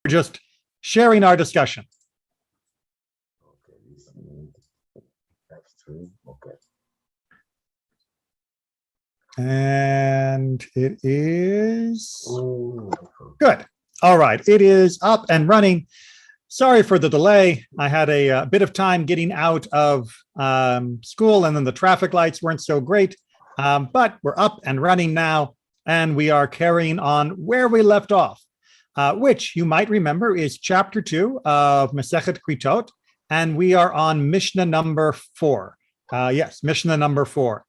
just sharing our discussion. Okay, that's true. Okay. And it is Ooh. good. All right, it is up and running. Sorry for the delay. I had a bit of time getting out of school, and then the traffic lights weren't so great. But we're up and running now, and we are carrying on where we left off, which you might remember is chapter 2 of Masechet Keritot, and we are on Mishnah number 4. Yes, Mishnah number 4.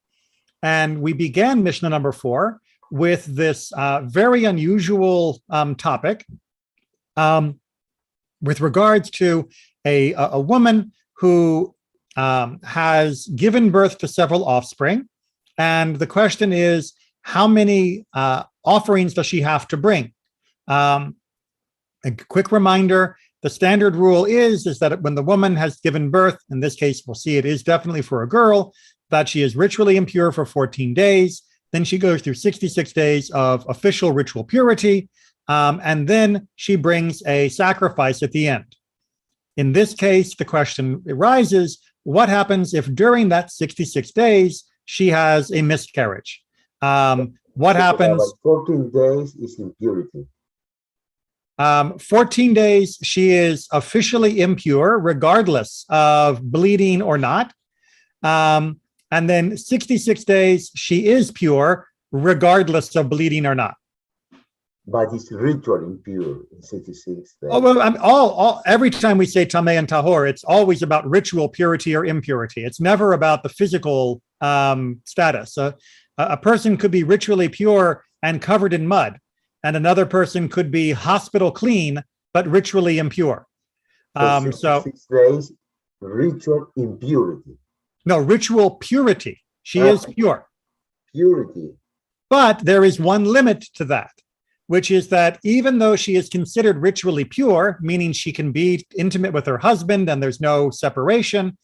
And we began Mishnah number 4 with this very unusual topic with regards to a woman who has given birth to several offspring. And the question is, how many offerings does she have to bring? A quick reminder, the standard rule is that when the woman has given birth, in this case, we'll see it is definitely for a girl, that she is ritually impure for 14 days. Then she goes through 66 days of official ritual purity. And then she brings a sacrifice at the end. In this case, the question arises, what happens if during that 66 days, she has a miscarriage? What happens? 14 days is impurity. 14 days, she is officially impure, regardless of bleeding or not. And then 66 days, she is pure, regardless of bleeding or not. But it's ritual impure in 66 days. Oh, well, every time we say tameh and tahor, it's always about ritual purity or impurity. It's never about the physical status. A person could be ritually pure and covered in mud, and another person could be hospital clean but ritually impure. So 6 days, ritual impurity. No, ritual purity. She is pure. Purity. But there is one limit to that, which is that even though she is considered ritually pure, meaning she can be intimate with her husband and there's no separation,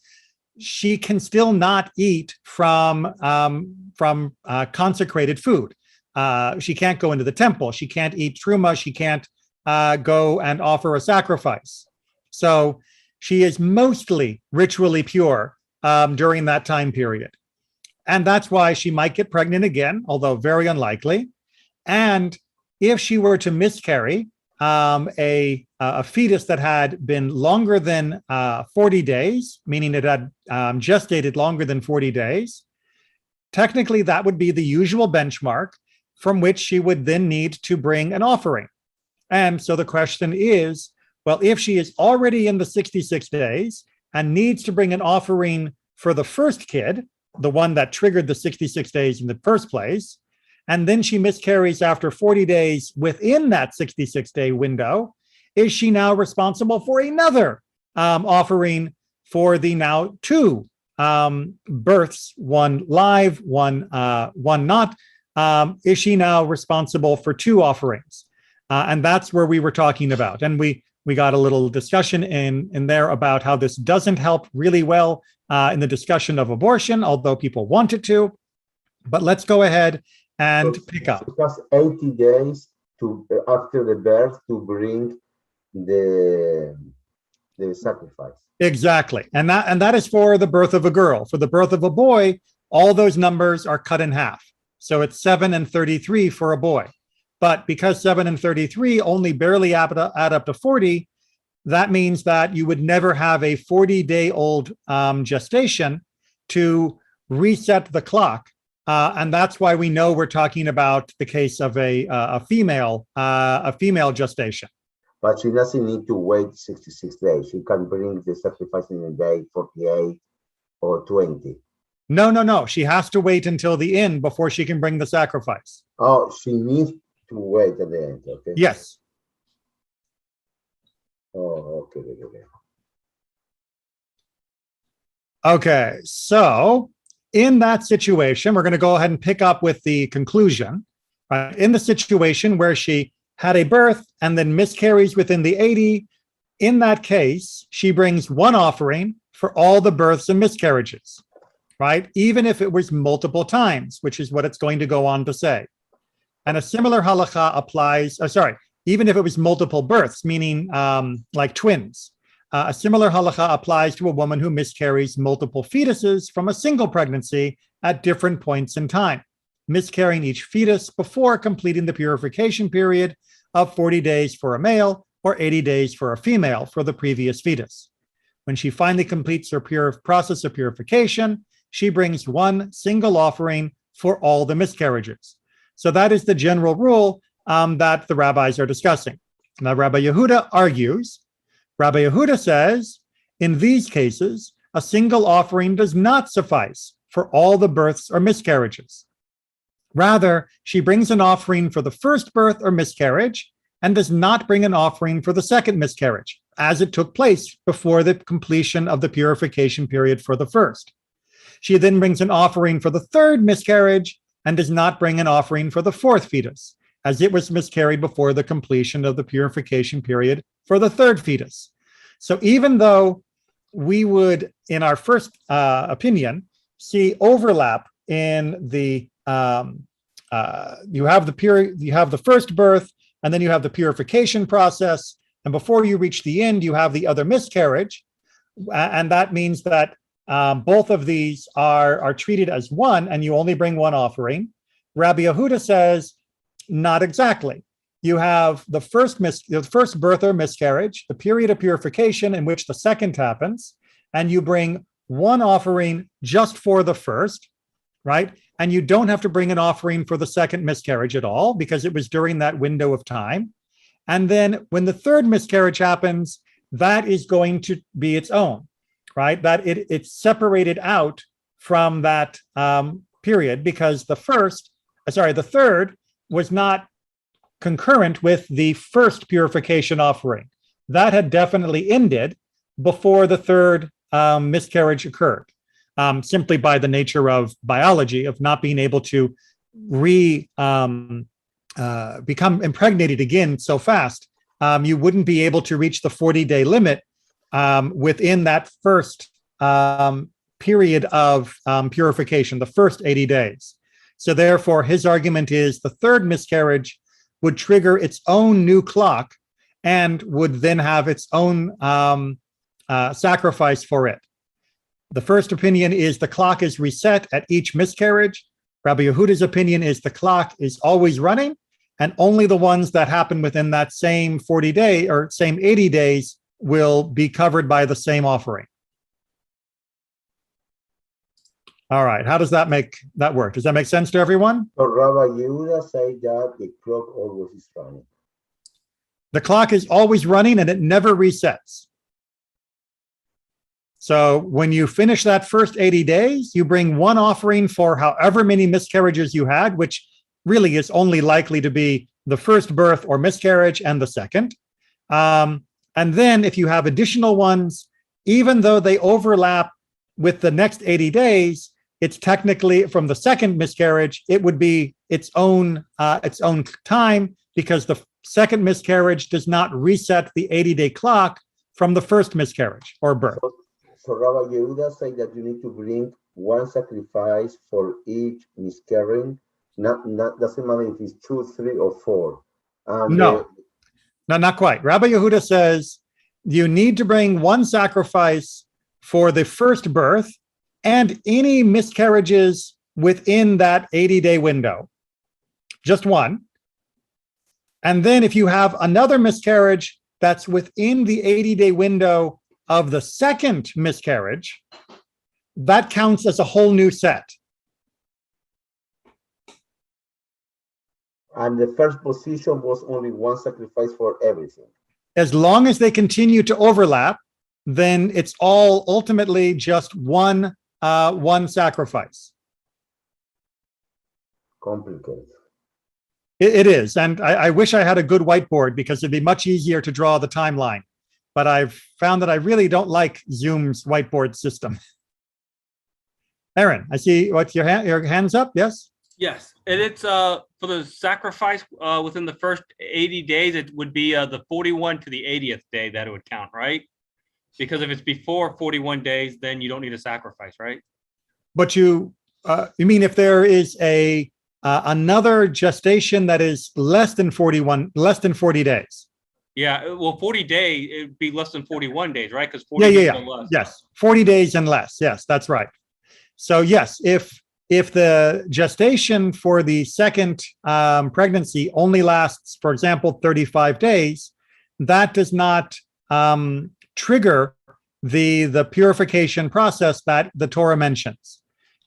she can still not eat from consecrated food. She can't go into the temple. She can't eat truma. She can't go and offer a sacrifice. So she is mostly ritually pure during that time period. And that's why she might get pregnant again, although very unlikely. And if she were to miscarry a fetus that had been longer than 40 days, meaning it had gestated longer than 40 days, technically that would be the usual benchmark from which she would then need to bring an offering. And so the question is, well, if she is already in the 66 days and needs to bring an offering for the first kid, the one that triggered the 66 days in the first place, and then she miscarries after 40 days within that 66-day window, is she now responsible for another offering for the now 2 births, one live, one not? Is she now responsible for 2 offerings? And that's where we were talking about. And we got a little discussion in there about how this doesn't help really well in the discussion of abortion, although people want it to. But let's go ahead and pick up. It has 80 days to after the birth to bring the sacrifice. Exactly. And that is for the birth of a girl. For the birth of a boy, all those numbers are cut in half. So it's 7 and 33 for a boy. But because 7 and 33 only barely add up to 40, that means that you would never have a 40-day-old gestation to reset the clock. And that's why we know we're talking about the case of a female gestation. But she doesn't need to wait 66 days. She can bring the sacrifice in a day, 48 or 20. No. She has to wait until the end before she can bring the sacrifice. Oh, she needs to wait at the end, okay? Yes. Oh, okay. Okay, so in that situation, we're going to go ahead and pick up with the conclusion. In the situation where she had a birth and then miscarries within the 80, in that case, she brings one offering for all the births and miscarriages, right? Even if it was multiple times, which is what it's going to go on to say. And a similar halakha applies, even if it was multiple births, meaning like twins. A similar halacha applies to a woman who miscarries multiple fetuses from a single pregnancy at different points in time, miscarrying each fetus before completing the purification period of 40 days for a male or 80 days for a female for the previous fetus. When she finally completes her process of purification, she brings one single offering for all the miscarriages. So that is the general rule that the rabbis are discussing. Now, Rabbi Yehuda argues. Rabbi Yehuda says, in these cases, a single offering does not suffice for all the births or miscarriages. Rather, she brings an offering for the first birth or miscarriage and does not bring an offering for the second miscarriage, as it took place before the completion of the purification period for the first. She then brings an offering for the third miscarriage and does not bring an offering for the fourth fetus, as it was miscarried before the completion of the purification period for the third fetus. So even though we would, in our first opinion, see overlap in the you have the first birth, and then you have the purification process, and before you reach the end, you have the other miscarriage, and that means that both of these are treated as one, and you only bring one offering. Rabbi Yehuda says, not exactly. You have the first birth or miscarriage, the period of purification in which the second happens, and you bring one offering just for the first, right? And you don't have to bring an offering for the second miscarriage at all because it was during that window of time. And then when the third miscarriage happens, that is going to be its own, right? That it's separated out from that period because the third was not concurrent with the first purification offering. That had definitely ended before the third miscarriage occurred, simply by the nature of biology, of not being able to become impregnated again so fast. You wouldn't be able to reach the 40-day limit within that first period of purification, the first 80 days. So therefore, his argument is the third miscarriage would trigger its own new clock and would then have its own sacrifice for it. The first opinion is the clock is reset at each miscarriage. Rabbi Yehuda's opinion is the clock is always running, and only the ones that happen within that same 40-day or same 80 days will be covered by the same offering. All right, how does that work? Does that make sense to everyone? So Rabbi Yehuda say that the clock always is running. The clock is always running and it never resets. So when you finish that first 80 days, you bring one offering for however many miscarriages you had, which really is only likely to be the first birth or miscarriage and the second. And then if you have additional ones, even though they overlap with the next 80 days, it's technically from the second miscarriage, it would be its own time because the second miscarriage does not reset the 80-day clock from the first miscarriage or birth. So Rabbi Yehuda say that you need to bring one sacrifice for each miscarrying. Not doesn't matter if it's 2, 3, or 4. No, not quite. Rabbi Yehuda says you need to bring one sacrifice for the first birth and any miscarriages within that 80-day window. Just one. And then if you have another miscarriage that's within the 80-day window of the second miscarriage, that counts as a whole new set. And the first position was only one sacrifice for everything. As long as they continue to overlap, then it's all ultimately just one sacrifice. Complicated. It is. And I wish I had a good whiteboard because it'd be much easier to draw the timeline. But I've found that I really don't like Zoom's whiteboard system. Aaron, I see what's your hands up, yes? Yes, and it's for the sacrifice within the first 80 days, it would be the 41 to the 80th day that it would count, right? Because if it's before 41 days, then you don't need a sacrifice, right? But you mean if there is a another gestation that is less than 40 days. Yeah, well, 40 days, it'd be less than 41 days, right? Because 40 Yeah, days yeah, or yeah. less. Yes, 40 days and less. Yes, that's right. So yes, if the gestation for the second pregnancy only lasts, for example, 35 days, that does not trigger the purification process that the Torah mentions,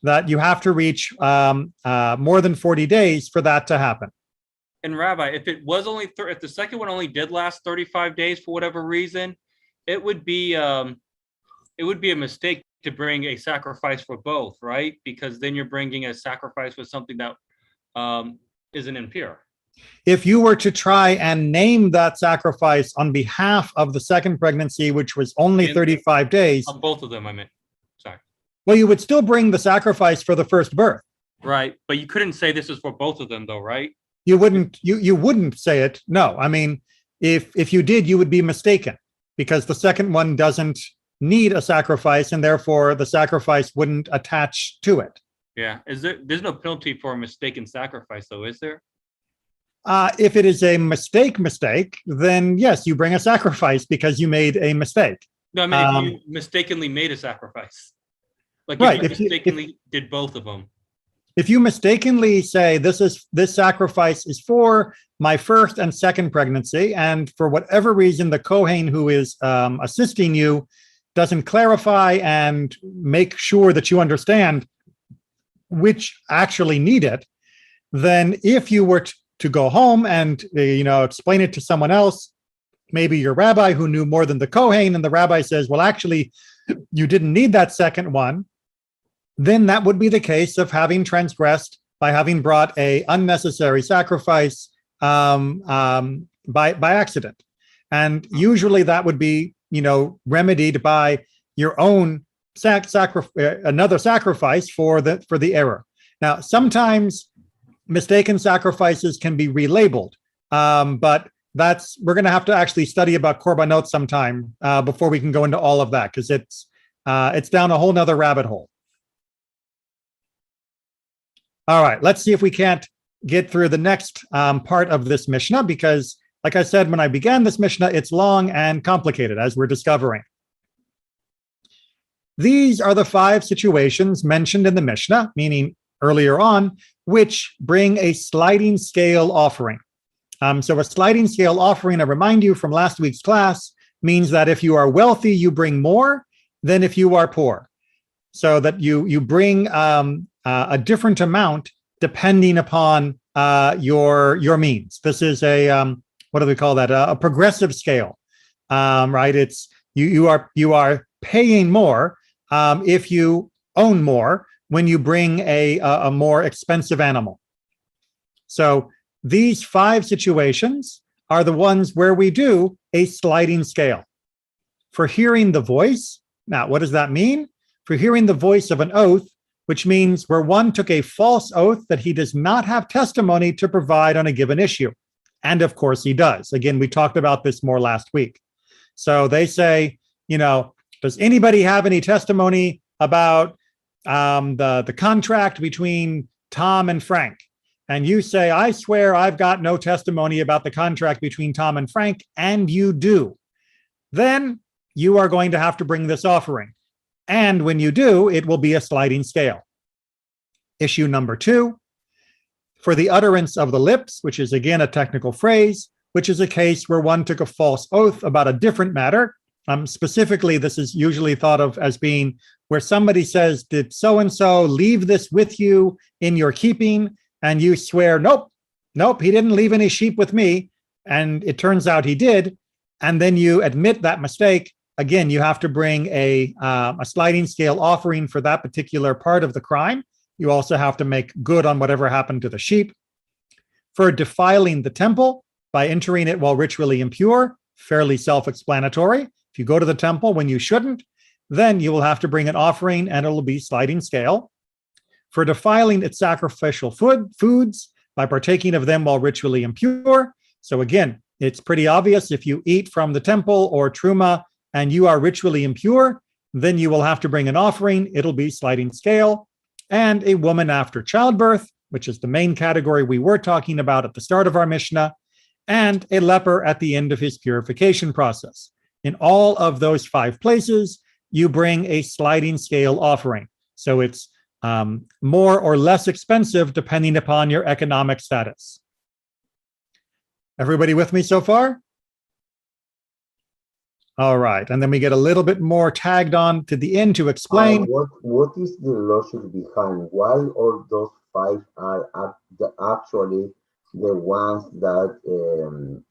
that you have to reach more than 40 days for that to happen. And Rabbi, if it was only if the second one only did last 35 days for whatever reason, it would be a mistake to bring a sacrifice for both, right? Because then you're bringing a sacrifice with something that isn't impure. If you were to try and name that sacrifice on behalf of the second pregnancy, which was only 35 days, on both of them, I meant. Sorry. Well, you would still bring the sacrifice for the first birth. Right, but you couldn't say this is for both of them, though, right? You wouldn't say it. No, I mean, if you did, you would be mistaken, because the second one doesn't need a sacrifice, and therefore the sacrifice wouldn't attach to it. Yeah, there's no penalty for a mistaken sacrifice, though, is there? If it is a mistake, then yes, you bring a sacrifice because you made a mistake. No, I mean, if you mistakenly made a sacrifice, like right, if you mistakenly did both of them. If you mistakenly say this sacrifice is for my first and second pregnancy, and for whatever reason the Kohen who is assisting you doesn't clarify and make sure that you understand which actually need it, then if you were to go home and explain it to someone else, maybe your rabbi who knew more than the Kohen, and the rabbi says, well, actually, you didn't need that second one, then that would be the case of having transgressed by having brought a unnecessary sacrifice by accident. And usually that would be, remedied by your own another sacrifice for the error. Now, sometimes mistaken sacrifices can be relabeled, but we're going to have to actually study about korbanot sometime before we can go into all of that, because it's down a whole nother rabbit hole. All right, let's see if we can't get through the next part of this Mishnah, because, like I said, when I began this Mishnah, it's long and complicated, as we're discovering. These are the 5 situations mentioned in the Mishnah, meaning earlier on, which bring a sliding scale offering. So a sliding scale offering, I remind you from last week's class, means that if you are wealthy, you bring more than if you are poor. So that you bring a different amount depending upon your means. This is a what do we call that? A progressive scale, right? It's you are paying more if you own more when you bring a more expensive animal. So these 5 situations are the ones where we do a sliding scale. For hearing the voice, now what does that mean? For hearing the voice of an oath, which means where one took a false oath that he does not have testimony to provide on a given issue. And of course he does. Again, we talked about this more last week. So they say, does anybody have any testimony about the contract between Tom and Frank? And you say, I swear I've got no testimony about the contract between Tom and Frank, and you do. Then you are going to have to bring this offering. And when you do, it will be a sliding scale. Issue number 2, for the utterance of the lips, which is again a technical phrase, which is a case where one took a false oath about a different matter. Specifically, this is usually thought of as being where somebody says, did so-and-so leave this with you in your keeping? And you swear, nope, he didn't leave any sheep with me. And it turns out he did. And then you admit that mistake. Again, you have to bring a sliding scale offering for that particular part of the crime. You also have to make good on whatever happened to the sheep. For defiling the temple by entering it while ritually impure, fairly self-explanatory. If you go to the temple when you shouldn't, then you will have to bring an offering and it will be sliding scale. For defiling its sacrificial foods by partaking of them while ritually impure. So again, it's pretty obvious if you eat from the temple or truma and you are ritually impure, then you will have to bring an offering. It'll be sliding scale. And a woman after childbirth, which is the main category we were talking about at the start of our Mishnah, and a leper at the end of his purification process. In all of those 5 places, you bring a sliding scale offering. So it's more or less expensive depending upon your economic status. Everybody with me so far? All right, and then we get a little bit more tagged on to the end to explain. What is the logic behind why all those 5 are actually the ones that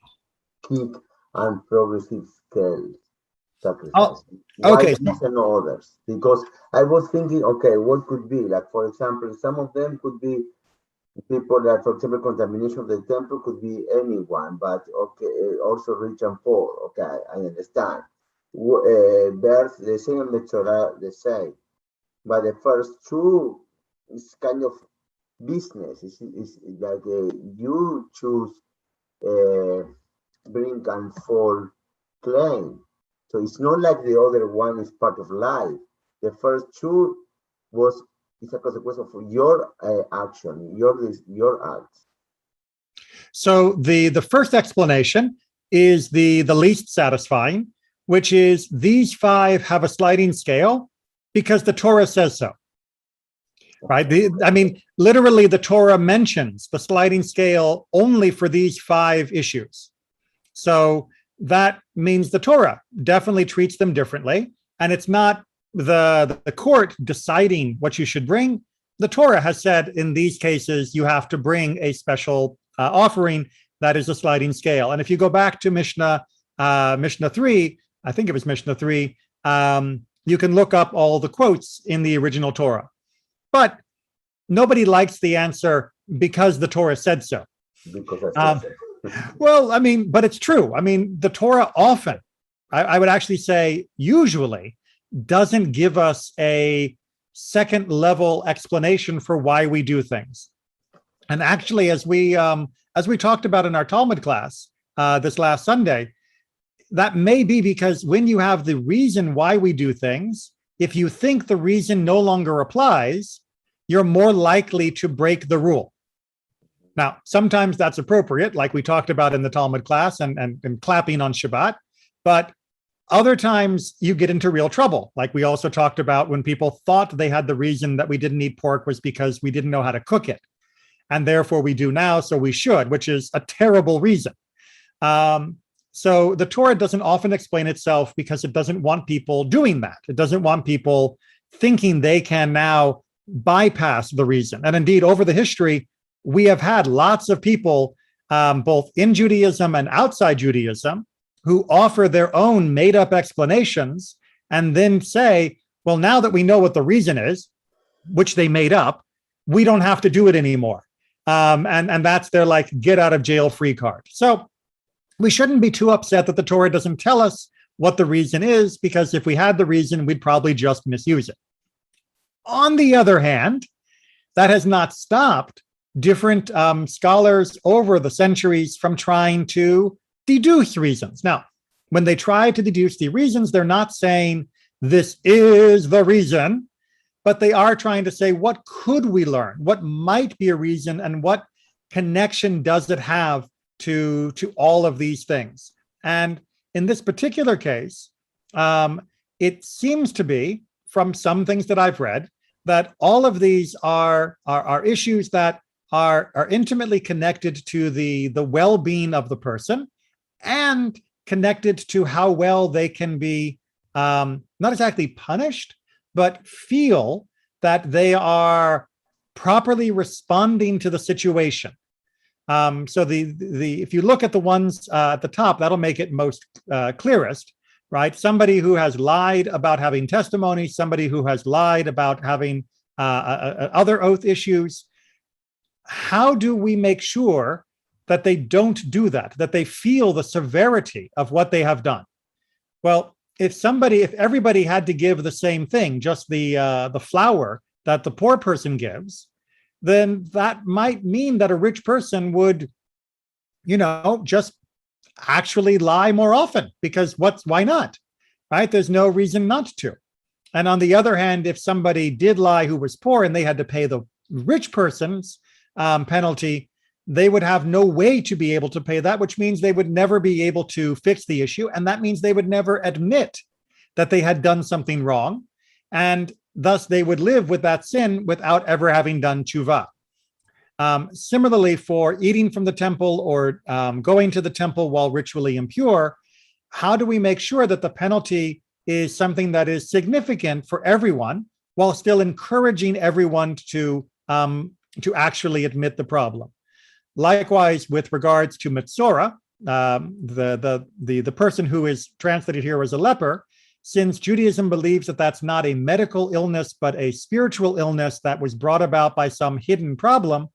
keep and progressive scale sacrifice? Okay. Why these and no others? Because I was thinking, okay, what could be? Like, for example, some of them could be people that, for example, contamination of the temple could be anyone, but okay, also rich and poor. Okay, I understand. Birth, the same in the Torah, the same. But the first 2 is kind of business. It's like you choose bring and fall claim. So it's not like the other one is part of life. The first 2 it's a consequence of your action, your acts. So the first explanation is the least satisfying, which is these 5 have a sliding scale because the Torah says so. Right? Literally, the Torah mentions the sliding scale only for these 5 issues. So that means the Torah definitely treats them differently, and it's not the court deciding what you should bring. The Torah has said in these cases you have to bring a special offering that is a sliding scale. And if you go back to Mishnah 3, I think it was Mishnah 3, you can look up all the quotes in the original Torah. But nobody likes the answer because the Torah said so. Because I said so. Well, but it's true. The Torah often, I would actually say usually, doesn't give us a second level explanation for why we do things. And actually, as we talked about in our Talmud class this last Sunday, that may be because when you have the reason why we do things, if you think the reason no longer applies, you're more likely to break the rule. Now, sometimes that's appropriate, like we talked about in the Talmud class and clapping on Shabbat, but other times you get into real trouble. Like we also talked about when people thought they had the reason that we didn't eat pork was because we didn't know how to cook it. And therefore we do now, so we should, which is a terrible reason. So the Torah doesn't often explain itself because it doesn't want people doing that. It doesn't want people thinking they can now bypass the reason. And indeed, over the history, we have had lots of people, both in Judaism and outside Judaism, who offer their own made-up explanations and then say, well, now that we know what the reason is, which they made up, we don't have to do it anymore. And that's their get out of jail free card. So we shouldn't be too upset that the Torah doesn't tell us what the reason is, because if we had the reason, we'd probably just misuse it. On the other hand, that has not stopped different scholars over the centuries from trying to deduce reasons. Now, when they try to deduce the reasons, they're not saying this is the reason, but they are trying to say, what could we learn? What might be a reason, and what connection does it have to all of these things? And in this particular case, it seems to be, from some things that I've read, that all of these are issues that are intimately connected to the well-being of the person, and connected to how well they can be not exactly punished, but feel that they are properly responding to the situation. So if you look at the ones at the top, that'll make it most clearest, right? Somebody who has lied about having testimony, somebody who has lied about having other oath issues. How do we make sure that they don't do that they feel the severity of what they have done? Well, if everybody had to give the same thing, just the flour that the poor person gives, then that might mean that a rich person would, just actually lie more often, because why not, right? There's no reason not to. And on the other hand, if somebody did lie who was poor and they had to pay the rich person's penalty, they would have no way to be able to pay that, which means they would never be able to fix the issue. And that means they would never admit that they had done something wrong. And thus they would live with that sin without ever having done tshuva. Similarly, for eating from the temple or going to the temple while ritually impure, how do we make sure that the penalty is something that is significant for everyone while still encouraging everyone to actually admit the problem? Likewise, with regards to Metzora, the person who is translated here as a leper, since Judaism believes that that's not a medical illness, but a spiritual illness that was brought about by some hidden problem,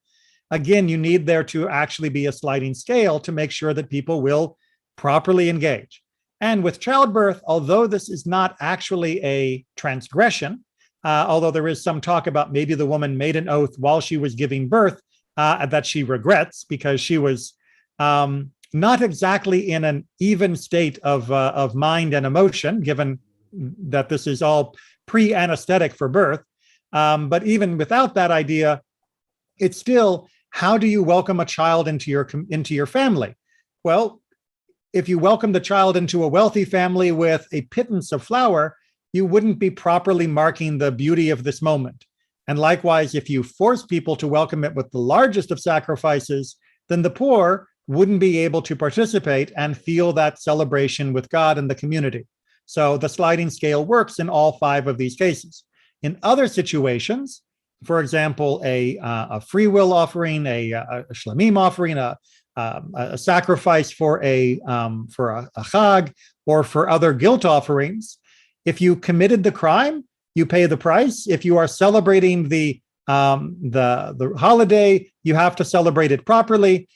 again, you need there to actually be a sliding scale to make sure that people will properly engage. And with childbirth, although this is not actually a transgression, although there is some talk about maybe the woman made an oath while she was giving birth, that she regrets because she was not exactly in an even state of mind and emotion, given that this is all pre-anesthetic for birth. But even without that idea, it's still, how do you welcome a child into your family? Well, if you welcome the child into a wealthy family with a pittance of flour, you wouldn't be properly marking the beauty of this moment. And likewise, if you force people to welcome it with the largest of sacrifices, then the poor wouldn't be able to participate and feel that celebration with God and the community. So the sliding scale works in all 5 of these cases. In other situations, for example, a free will offering, a shlamim offering, a sacrifice for a chag, or for other guilt offerings, if you committed the crime, you pay the price. If you are celebrating the holiday, you have to celebrate it properly.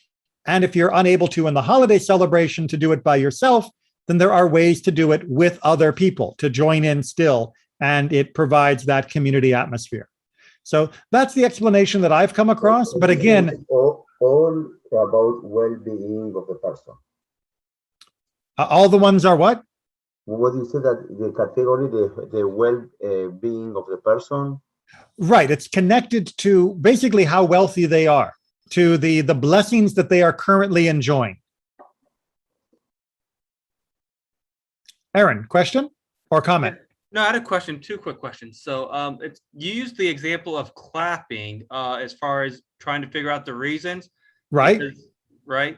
And if you're unable to in the holiday celebration to do it by yourself, then there are ways to do it with other people to join in still, and it provides that community atmosphere. So that's the explanation that I've come across. But again, all about well-being of the person. All the ones are what? What you said that the category, the well-being of the person. Right. It's connected to basically how wealthy they are, to the blessings that they are currently enjoying. Aaron, question or comment? No, I had a question, 2 quick questions. So you used the example of clapping as far as trying to figure out the reasons. Right. Right.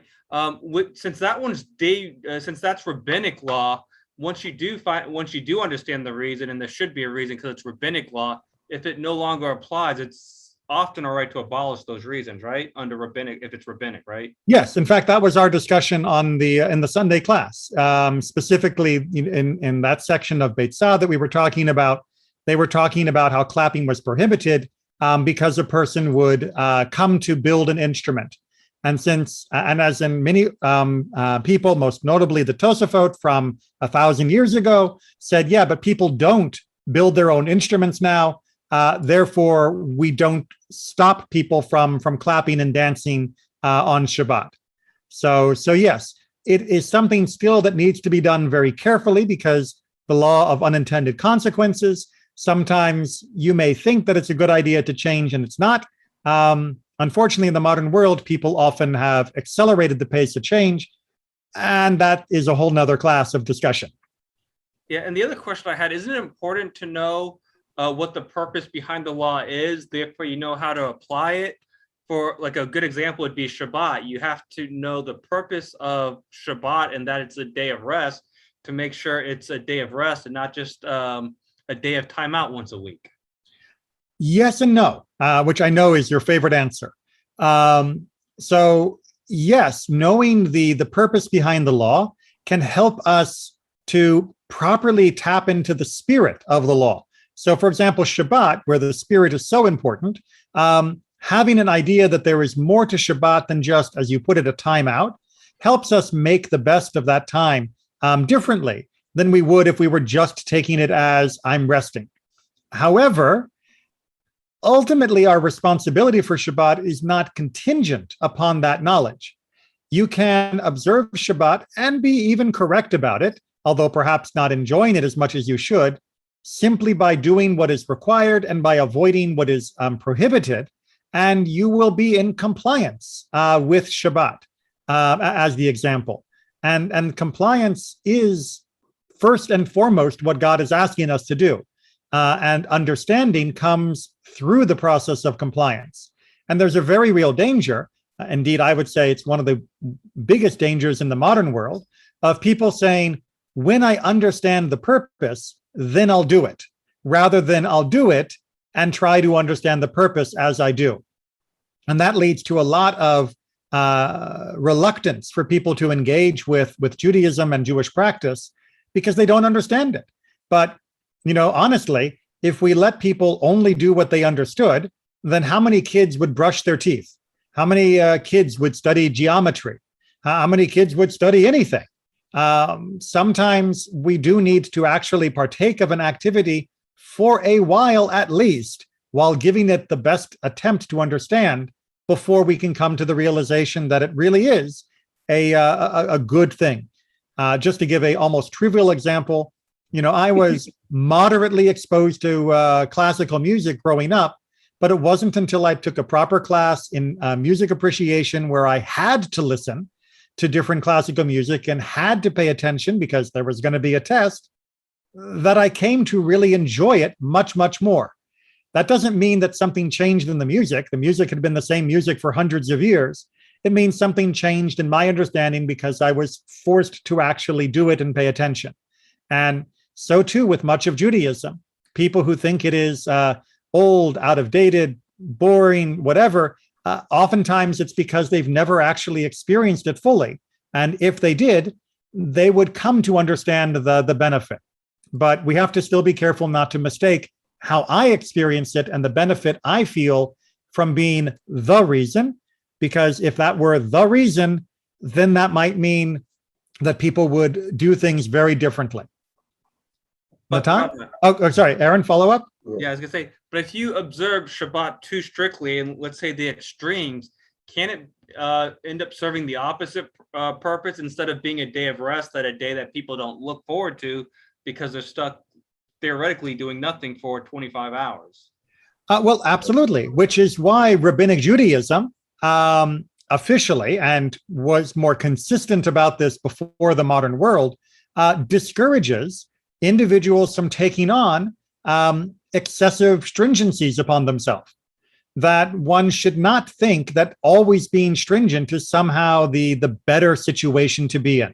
Since that's rabbinic law, once you do understand the reason, and there should be a reason because it's rabbinic law, if it no longer applies, it's often all right to abolish those reasons, right? Under rabbinic, if it's rabbinic, right? Yes. In fact, that was our discussion in the Sunday class, specifically in that section of Beit Tzad that we were talking about. They were talking about how clapping was prohibited because a person would come to build an instrument. And as in many people, most notably the Tosafot from 1,000 years ago, said, yeah, but people don't build their own instruments now. Therefore, we don't stop people from clapping and dancing on Shabbat. So yes, it is something still that needs to be done very carefully because the law of unintended consequences. Sometimes you may think that it's a good idea to change and it's not. Unfortunately, in the modern world, people often have accelerated the pace of change, and that is a whole nother class of discussion. Yeah, and the other question I had, isn't it important to know what the purpose behind the law is, therefore you know how to apply it? For like a good example would be Shabbat. You have to know the purpose of Shabbat and that it's a day of rest to make sure it's a day of rest and not just a day of timeout once a week. Yes and no, which I know is your favorite answer. So yes, knowing the purpose behind the law can help us to properly tap into the spirit of the law. So for example, Shabbat, where the spirit is so important, having an idea that there is more to Shabbat than just, as you put it, a timeout, helps us make the best of that time differently than we would if we were just taking it as I'm resting. However, ultimately, our responsibility for Shabbat is not contingent upon that knowledge. You can observe Shabbat and be even correct about it, although perhaps not enjoying it as much as you should, simply by doing what is required and by avoiding what is prohibited. and you will be in compliance with Shabbat as the example. And compliance is first and foremost what God is asking us to do. And understanding comes through the process of compliance. And there's a very real danger. Indeed, I would say it's one of the biggest dangers in the modern world of people saying, when I understand the purpose, then I'll do it, rather than I'll do it and try to understand the purpose as I do. And that leads to a lot of reluctance for people to engage with Judaism and Jewish practice because they don't understand it. But, honestly, if we let people only do what they understood, then how many kids would brush their teeth? How many kids would study geometry? How many kids would study anything? Sometimes we do need to actually partake of an activity for a while at least, while giving it the best attempt to understand before we can come to the realization that it really is a good thing. Just to give a almost trivial example, I was moderately exposed to classical music growing up, but it wasn't until I took a proper class in music appreciation where I had to listen to different classical music and had to pay attention because there was going to be a test that I came to really enjoy it much, much more. That doesn't mean that something changed in the music. The music had been the same music for hundreds of years. It means something changed in my understanding because I was forced to actually do it and pay attention. And so too with much of Judaism. People who think it is old, out of dated, boring, whatever, oftentimes it's because they've never actually experienced it fully. And if they did, they would come to understand the benefit. But we have to still be careful not to mistake how I experience it and the benefit I feel from being the reason. Because if that were the reason, then that might mean that people would do things very differently. Matan? Oh, sorry, Aaron, follow up? Yeah, I was gonna say, but if you observe Shabbat too strictly, and let's say the extremes, can it end up serving the opposite purpose instead of being a day of rest, that a day that people don't look forward to because they're stuck theoretically doing nothing for 25 hours? Well, absolutely, which is why Rabbinic Judaism officially, and was more consistent about this before the modern world, discourages individuals from taking on excessive stringencies upon themselves. That one should not think that always being stringent is somehow the better situation to be in.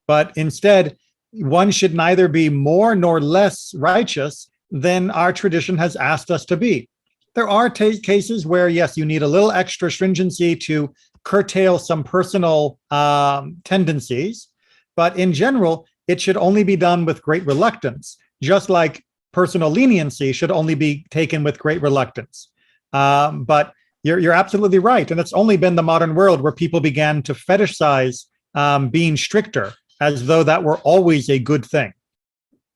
But instead, one should neither be more nor less righteous than our tradition has asked us to be. There are cases where, yes, you need a little extra stringency to curtail some personal tendencies, but in general, it should only be done with great reluctance, just like personal leniency should only be taken with great reluctance. But you're absolutely right. And it's only been the modern world where people began to fetishize being stricter as though that were always a good thing.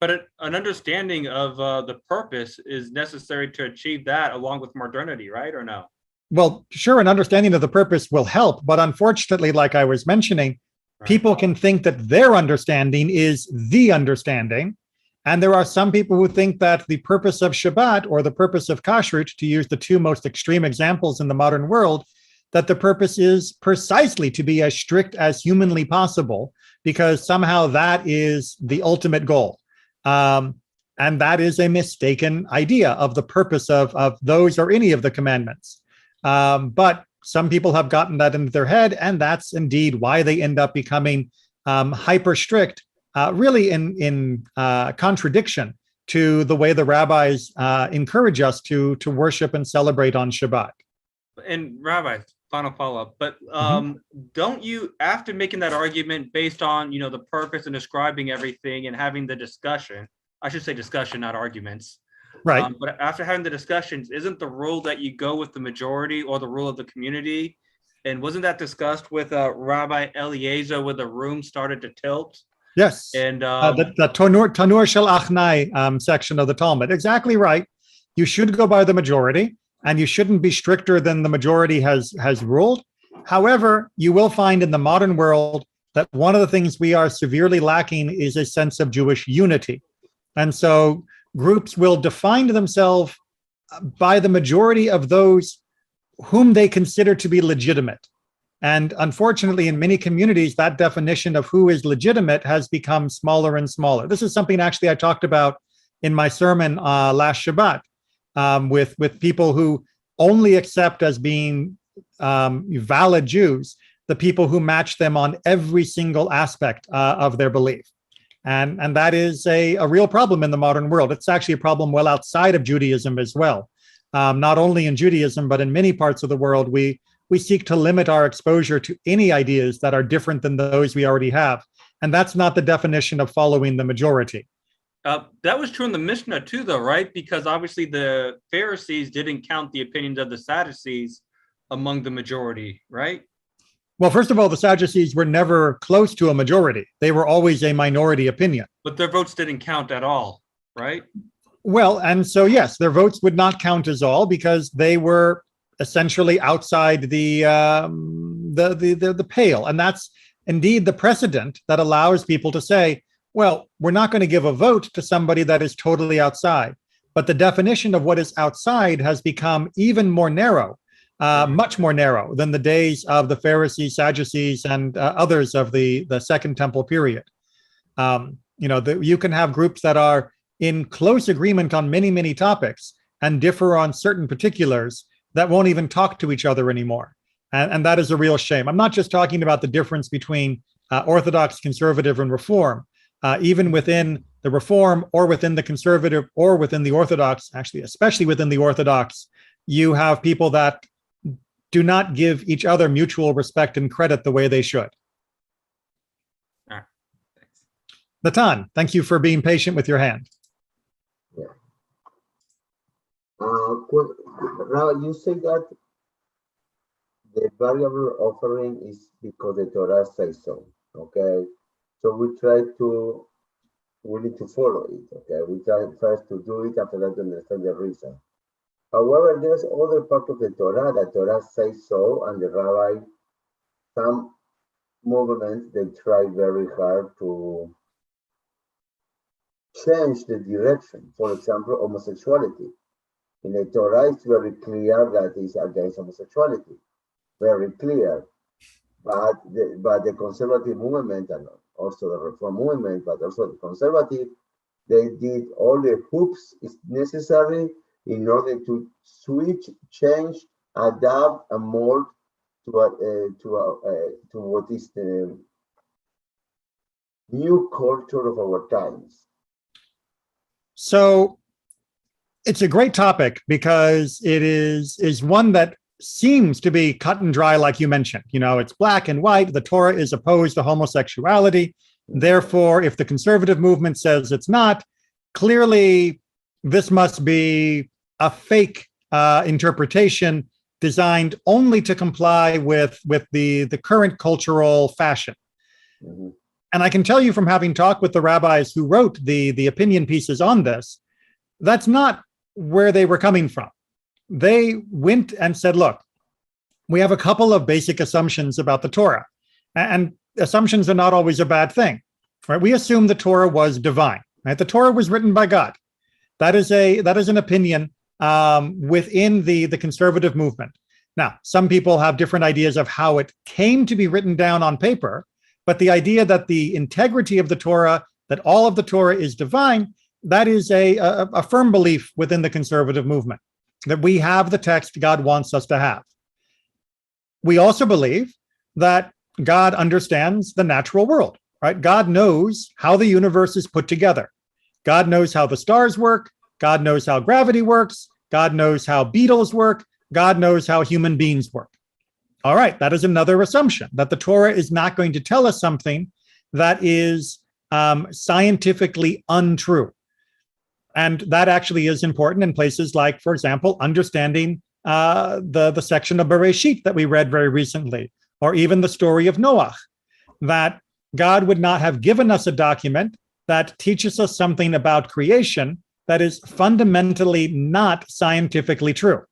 But an understanding of the purpose is necessary to achieve that along with modernity, right? Or no? Well, sure, an understanding of the purpose will help. But unfortunately, like I was mentioning, people can think that their understanding is the understanding. And there are some people who think that the purpose of Shabbat or the purpose of Kashrut, to use the two most extreme examples in the modern world, that the purpose is precisely to be as strict as humanly possible, because somehow that is the ultimate goal. And that is a mistaken idea of the purpose of those or any of the commandments. But some people have gotten that into their head, and that's indeed why they end up becoming hyper strict, really in contradiction to the way the rabbis encourage us to worship and celebrate on Shabbat. And Rabbi, final follow-up, but don't you, after making that argument based on, the purpose and describing everything and having the discussion, I should say discussion, not arguments. Right. But after having the discussions, isn't the rule that you go with the majority or the rule of the community? And wasn't that discussed with Rabbi Eliezer where the room started to tilt? Yes. And the Tanur Shel Achnai section of the Talmud. Exactly right. You should go by the majority, and you shouldn't be stricter than the majority has ruled. However, you will find in the modern world that one of the things we are severely lacking is a sense of Jewish unity. And so groups will define themselves by the majority of those whom they consider to be legitimate. And unfortunately, in many communities, that definition of who is legitimate has become smaller and smaller. This is something actually I talked about in my sermon last Shabbat with people who only accept as being valid Jews the people who match them on every single aspect of their belief. And that is a real problem in the modern world. It's actually a problem well outside of Judaism as well. Not only in Judaism, but in many parts of the world, we seek to limit our exposure to any ideas that are different than those we already have. And that's not the definition of following the majority. That was true in the Mishnah too, though, right? Because obviously the Pharisees didn't count the opinions of the Sadducees among the majority, right? Well, first of all, the Sadducees were never close to a majority. They were always a minority opinion. But their votes didn't count at all, right? Well, and so, yes, their votes would not count as all because they were essentially outside the pale. And that's indeed the precedent that allows people to say, well, we're not going to give a vote to somebody that is totally outside. But the definition of what is outside has become even more narrow, much more narrow than the days of the Pharisees, Sadducees, and others of the Second Temple period. You can have groups that are in close agreement on many, many topics and differ on certain particulars that won't even talk to each other anymore. And that is a real shame. I'm not just talking about the difference between Orthodox, Conservative, and Reform. Even within the Reform or within the Conservative or within the Orthodox, actually, especially within the Orthodox, you have people that do not give each other mutual respect and credit the way they should. All right. Thanks. Natan, thank you for being patient with your hand. Yeah. Now you say that the variable offering is because the Torah says so. Okay, so we need to follow it. Okay, we try first to do it, after that to understand the reason. However, there's other part of the Torah says so, and the rabbi, some movements, they try very hard to change the direction. For example, homosexuality. In the Torah, it's very clear that it's against homosexuality. Very clear. But the conservative movement and also the Reform movement, but also the conservative, they did all the hoops is necessary in order to switch, change, adapt, and mold to what is the new culture of our times. So it's a great topic because it is one that seems to be cut and dry, like you mentioned. It's black and white. The Torah is opposed to homosexuality. Therefore, if the conservative movement says it's not, clearly this must be a fake interpretation designed only to comply with the current cultural fashion. Mm-hmm. And I can tell you from having talked with the rabbis who wrote the opinion pieces on this, that's not where they were coming from. They went and said, look, we have a couple of basic assumptions about the Torah, and assumptions are not always a bad thing, right? We assume the Torah was divine, right? The Torah was written by God. That is an opinion within the conservative movement. Now, some people have different ideas of how it came to be written down on paper, but the idea that the integrity of the Torah, that all of the Torah is divine, that is a firm belief within the conservative movement, that we have the text God wants us to have. We also believe that God understands the natural world, right? God knows how the universe is put together. God knows how the stars work. God knows how gravity works. God knows how beetles work. God knows how human beings work. All right, that is another assumption, that the Torah is not going to tell us something that is scientifically untrue. And that actually is important in places like, for example, understanding the section of Bereshit that we read very recently, or even the story of Noah, that God would not have given us a document that teaches us something about creation that is fundamentally not scientifically true.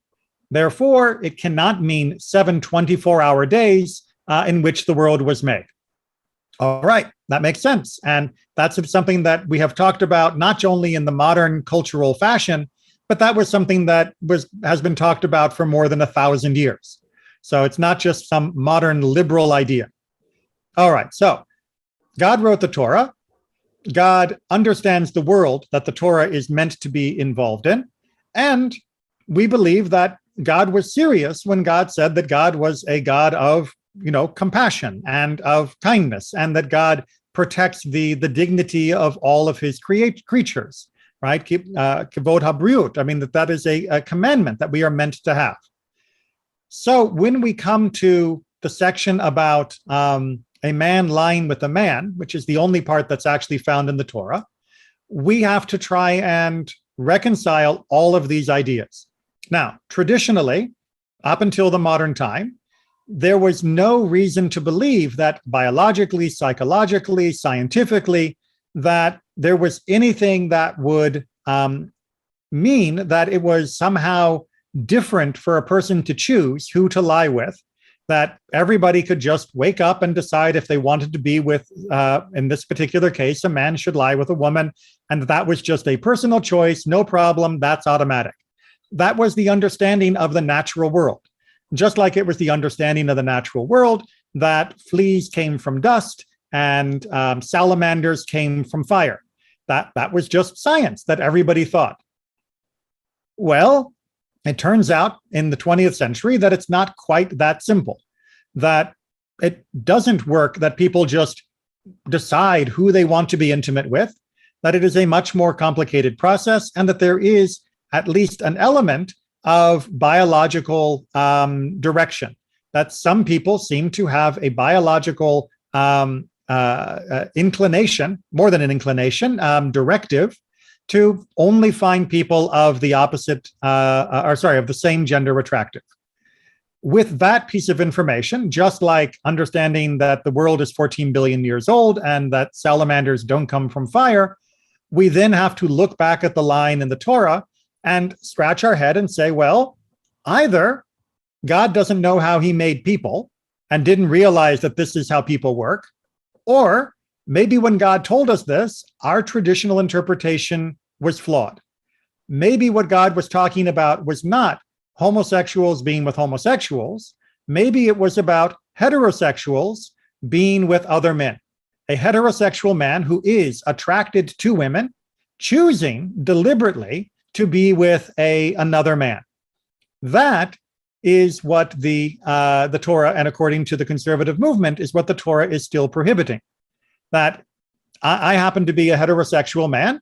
Therefore, it cannot mean 7 24-hour days in which the world was made. All right, that makes sense. And that's something that we have talked about, not only in the modern cultural fashion, but that was something that has been talked about for more than 1,000 years. So it's not just some modern liberal idea. All right, so God wrote the Torah. God understands the world that the Torah is meant to be involved in. And we believe that God was serious when God said that God was a God of, compassion and of kindness, and that God protects the dignity of all of his creatures, right? Kavod habriut. I mean, that is a commandment that we are meant to have. So when we come to the section about a man lying with a man, which is the only part that's actually found in the Torah, we have to try and reconcile all of these ideas. Now, traditionally, up until the modern time, there was no reason to believe that biologically, psychologically, scientifically, that there was anything that would mean that it was somehow different for a person to choose who to lie with, that everybody could just wake up and decide if they wanted to be with, in this particular case, a man should lie with a woman, and that was just a personal choice, no problem, that's automatic. That was the understanding of the natural world. Just like it was the understanding of the natural world that fleas came from dust and salamanders came from fire. That was just science that everybody thought. Well, it turns out in the 20th century that it's not quite that simple, that it doesn't work that people just decide who they want to be intimate with, that it is a much more complicated process, and that there is at least an element of biological direction, that some people seem to have a biological inclination, more than an inclination, directive to only find people of the opposite, of the same gender attractive. With that piece of information, just like understanding that the world is 14 billion years old and that salamanders don't come from fire, we then have to look back at the line in the Torah and scratch our head and say, well, either God doesn't know how he made people and didn't realize that this is how people work, or maybe when God told us this, our traditional interpretation was flawed. Maybe what God was talking about was not homosexuals being with homosexuals. Maybe it was about heterosexuals being with other men. A heterosexual man who is attracted to women, choosing deliberately to be with another man. That is what the Torah, and according to the conservative movement, is what the Torah is still prohibiting. That I happen to be a heterosexual man.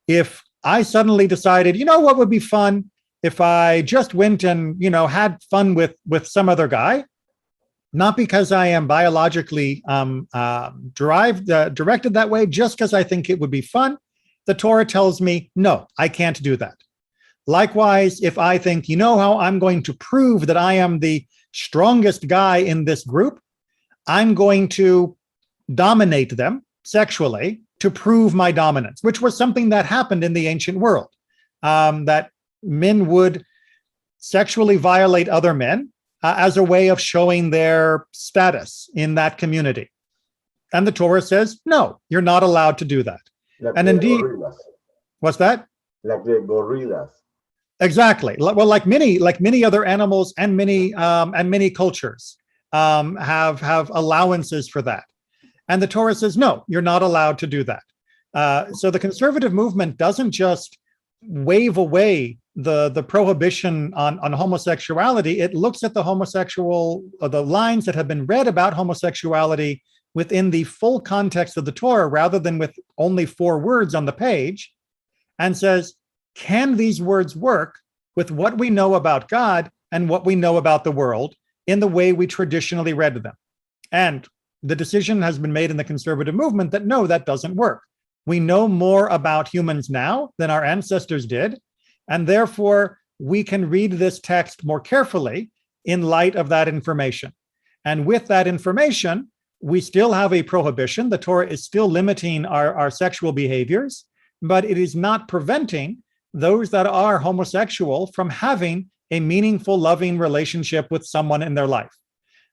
If I suddenly decided, what would be fun if I just went and, had fun with some other guy, not because I am biologically directed that way, just because I think it would be fun, the Torah tells me, no, I can't do that. Likewise, if I think, how I'm going to prove that I am the strongest guy in this group, I'm going to dominate them sexually to prove my dominance, which was something that happened in the ancient world, that men would sexually violate other men as a way of showing their status in that community. And the Torah says, no, you're not allowed to do that. Like and indeed, gorillas. What's that? Like the gorillas. Exactly. Well, like many other animals and many cultures have allowances for that. And the Torah says, no, you're not allowed to do that. So the conservative movement doesn't just wave away the prohibition on homosexuality. It looks at the lines that have been read about homosexuality within the full context of the Torah, rather than with only 4 words on the page, and says, can these words work with what we know about God and what we know about the world in the way we traditionally read them? And the decision has been made in the conservative movement that no, that doesn't work. We know more about humans now than our ancestors did, and therefore we can read this text more carefully in light of that information. And with that information, we still have a prohibition. The Torah is still limiting our sexual behaviors, but it is not preventing those that are homosexual from having a meaningful, loving relationship with someone in their life.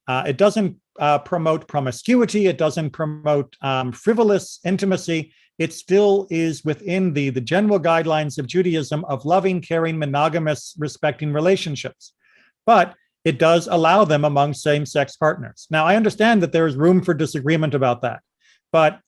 It doesn't promote promiscuity. It doesn't promote frivolous intimacy. it still is within the general guidelines of Judaism of loving, caring, monogamous, respecting relationships. But it does allow them among same-sex partners. Now, I understand that there is room for disagreement about that, but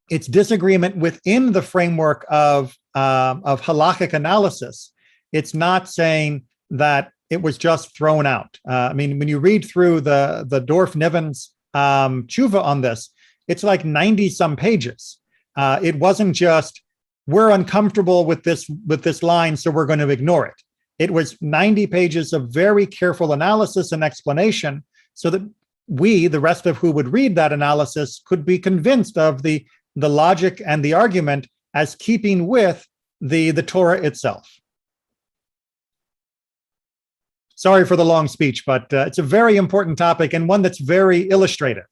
it's disagreement within the framework of halakhic analysis. It's not saying that it was just thrown out. I mean, when you read through the Dorf-Niven's tshuva on this, it's like 90 some pages. It wasn't just, we're uncomfortable with this line, so we're going to ignore it. It was 90 pages of very careful analysis and explanation so that we, the rest of who would read that analysis, could be convinced of the logic and the argument as keeping with the Torah itself. Sorry for the long speech, but it's a very important topic and one that's very illustrative.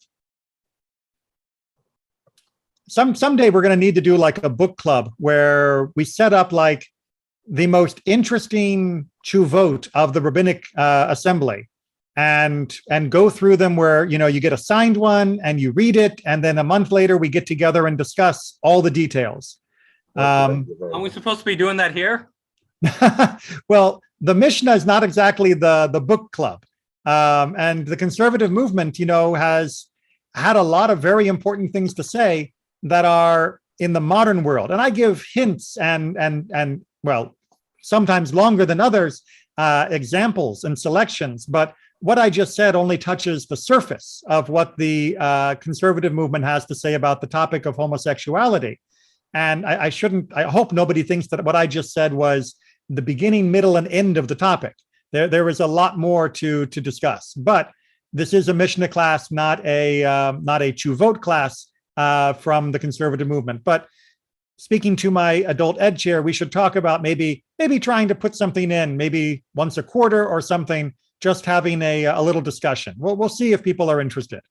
Someday we're going to need to do like a book club where we set up like the most interesting tshuvot of the rabbinic assembly and go through them where, you know, you get assigned one and you read it, and then a month later we get together and discuss all the details. Are we supposed to be doing that here? Well, the Mishnah is not exactly the book club. And the conservative movement, you know, has had a lot of very important things to say that are in the modern world. And I give hints and well, sometimes longer than others, examples and selections. But what I just said only touches the surface of what the conservative movement has to say about the topic of homosexuality. And I hope nobody thinks that what I just said was the beginning, middle, and end of the topic. There is a lot more to discuss. But this is a Mishnah class, not a tshuvot class from the conservative movement. But speaking to my adult ed chair, we should talk about maybe trying to put something in, maybe once a quarter or something, just having a little discussion. We'll see if people are interested.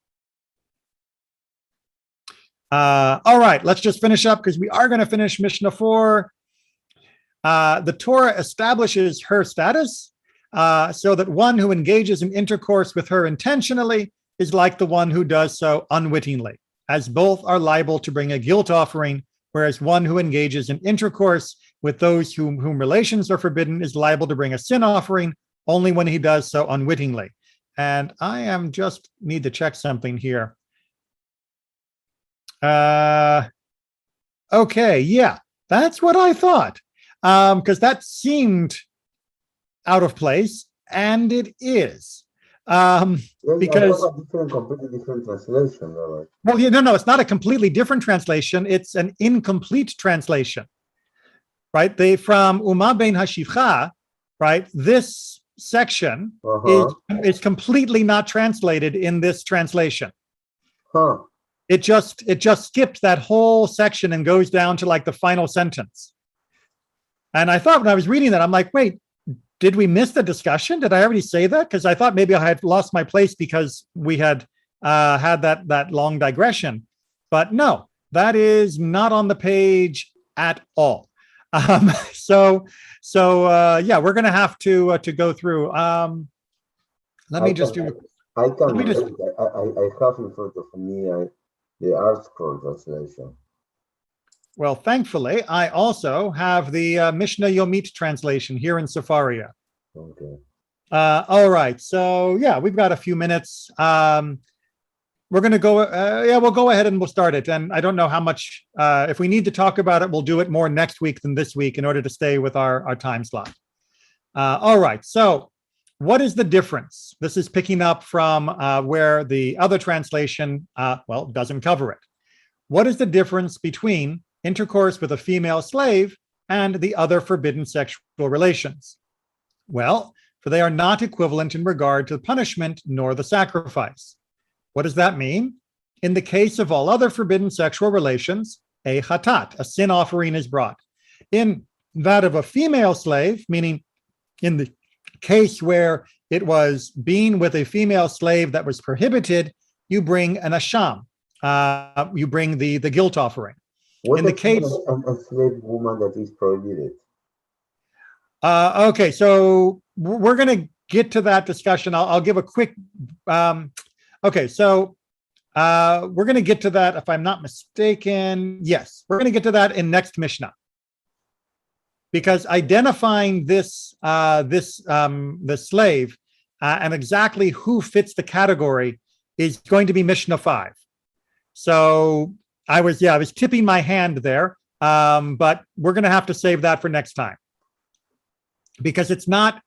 All right, let's just finish up because we are going to finish Mishnah 4. The Torah establishes her status so that one who engages in intercourse with her intentionally is like the one who does so unwittingly, as both are liable to bring a guilt offering, whereas one who engages in intercourse with those whom relations are forbidden is liable to bring a sin offering only when he does so unwittingly. And I just need to check something here. Okay, yeah, that's what I thought. Because that seemed out of place, and it is. Because completely different translation, right? Well, yeah, no, it's not a completely different translation. It's an incomplete translation, right? From Uma Ben Hashivcha, right? This section is completely not translated in this translation. It just skips that whole section and goes down to like the final sentence. And I thought when I was reading that, I'm like, wait, did we miss the discussion? Did I already say that? Because I thought maybe I had lost my place because we had had that long digression. But no, that is not on the page at all. So yeah, we're going to have to go through. Let me just do. I have in front of me the ArtScroll translation. Well, thankfully, I also have the Mishnah Yomit translation here in Sefaria. Okay. All right. So, yeah, we've got a few minutes. We're going to go. We'll go ahead and we'll start it. And I don't know how much, if we need to talk about it, we'll do it more next week than this week in order to stay with our time slot. All right. So what is the difference? This is picking up from where the other translation, doesn't cover it. What is the difference between intercourse with a female slave and the other forbidden sexual relations? Well, for they are not equivalent in regard to the punishment nor the sacrifice. What does that mean? In the case of all other forbidden sexual relations, a chatat, a sin offering, is brought. In that of a female slave, meaning in the case where it was being with a female slave that was prohibited, you bring an asham. You bring the guilt offering. What in the case a slave woman that is prohibited? Okay, so we're going to get to that discussion. I'll give a quick. Okay, so We're going to get to that, if I'm not mistaken. Yes, we're going to get to that in next Mishnah. Because identifying this the slave and exactly who fits the category is going to be Mishnah 5. So I was tipping my hand there, but we're going to have to save that for next time, because it's not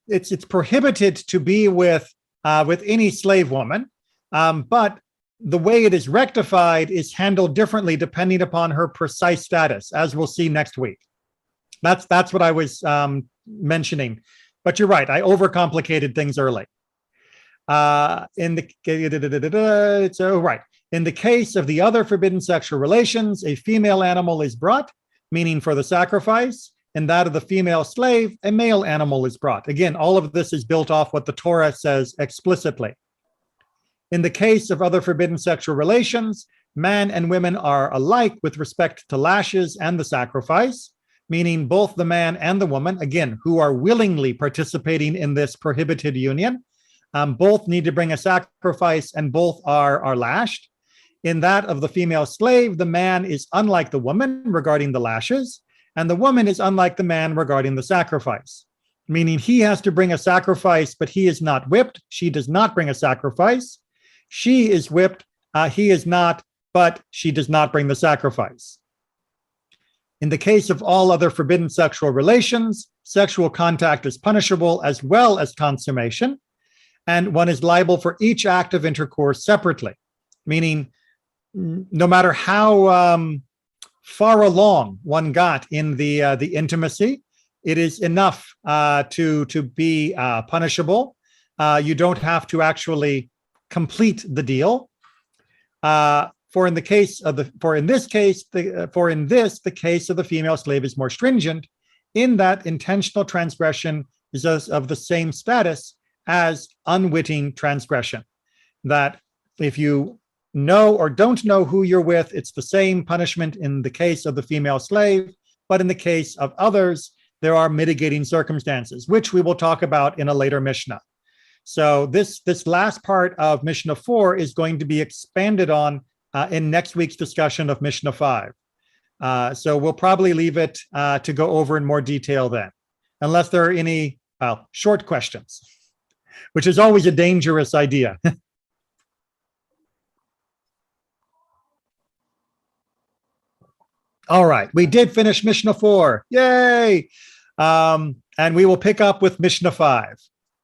it's prohibited to be with any slave woman, but the way it is rectified is handled differently depending upon her precise status, as we'll see next week. That's what I was mentioning, but you're right. I overcomplicated things early. In the case of the other forbidden sexual relations, a female animal is brought, meaning for the sacrifice. In that of the female slave, a male animal is brought. Again, all of this is built off what the Torah says explicitly. In the case of other forbidden sexual relations, man and women are alike with respect to lashes and the sacrifice, meaning both the man and the woman, again, who are willingly participating in this prohibited union, both need to bring a sacrifice and both are lashed. In that of the female slave, the man is unlike the woman regarding the lashes, and the woman is unlike the man regarding the sacrifice, meaning he has to bring a sacrifice, but he is not whipped. She does not bring a sacrifice. She is whipped. He is not, but she does not bring the sacrifice. In the case of all other forbidden sexual relations, sexual contact is punishable as well as consummation, and one is liable for each act of intercourse separately, meaning no matter how far along one got in the intimacy, it is enough to be punishable. You don't have to actually complete the deal. The case of the female slave is more stringent, in that intentional transgression is of the same status as unwitting transgression. That if you know or don't know who you're with, it's the same punishment in the case of the female slave, but in the case of others, there are mitigating circumstances, which we will talk about in a later Mishnah. So this last part of Mishnah 4 is going to be expanded on in next week's discussion of Mishnah 5. So we'll probably leave it to go over in more detail then, unless there are any short questions, which is always a dangerous idea. All right, we did finish Mishnah 4. Yay! And we will pick up with Mishnah 5.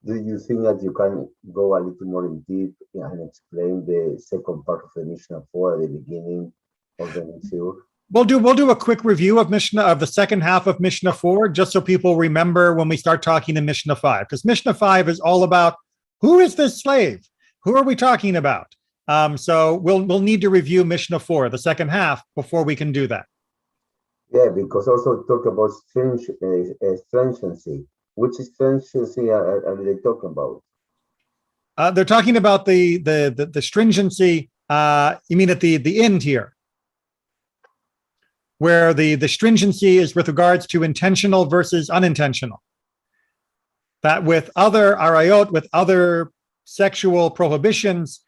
Do you think that you can go a little more in deep and explain the second part of the Mishnah 4 at the beginning of the Mishnah? We'll do a quick review of the second half of Mishnah 4, just so people remember when we start talking in Mishnah 5, because Mishnah 5 is all about who is this slave? Who are we talking about? So we'll need to review Mishnah 4, the second half, before we can do that. Yeah, because also talk about stringency. Which stringency are they talking about? They're talking about the stringency. You mean at the end here, where the stringency is with regards to intentional versus unintentional. That with other arayot, with other sexual prohibitions,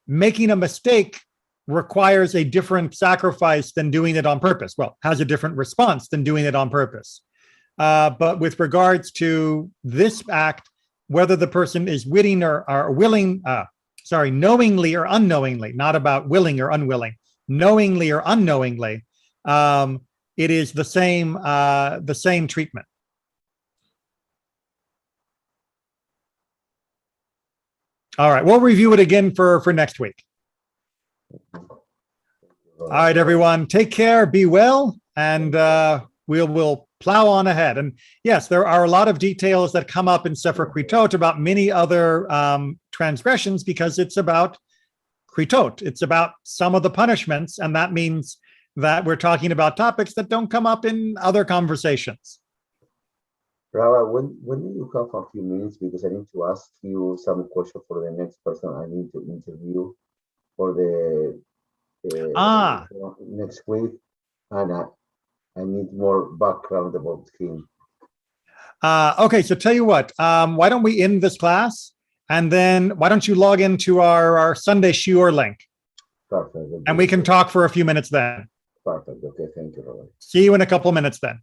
making a mistake requires a different sacrifice than doing it on purpose. Well, has a different response than doing it on purpose. But with regards to this act, whether the person is knowingly or unknowingly, not about willing or unwilling, knowingly or unknowingly, it is the same treatment. All right, we'll review it again for next week. All right, everyone, take care, be well, and we'll plow on ahead. And yes, there are a lot of details that come up in Sefer Keritot about many other transgressions, because it's about Keritot. It's about some of the punishments, and that means that we're talking about topics that don't come up in other conversations. Rabbi, when do you have a few minutes? Because I need to ask you some question for the next person I need to interview for the next week, and I need more background about him. Okay, so tell you what, why don't we end this class, And then why don't you log into our Sunday Shiur link, Perfect. and we can talk for a few minutes then. Perfect. Okay. Thank you, Robert. See you in a couple minutes then.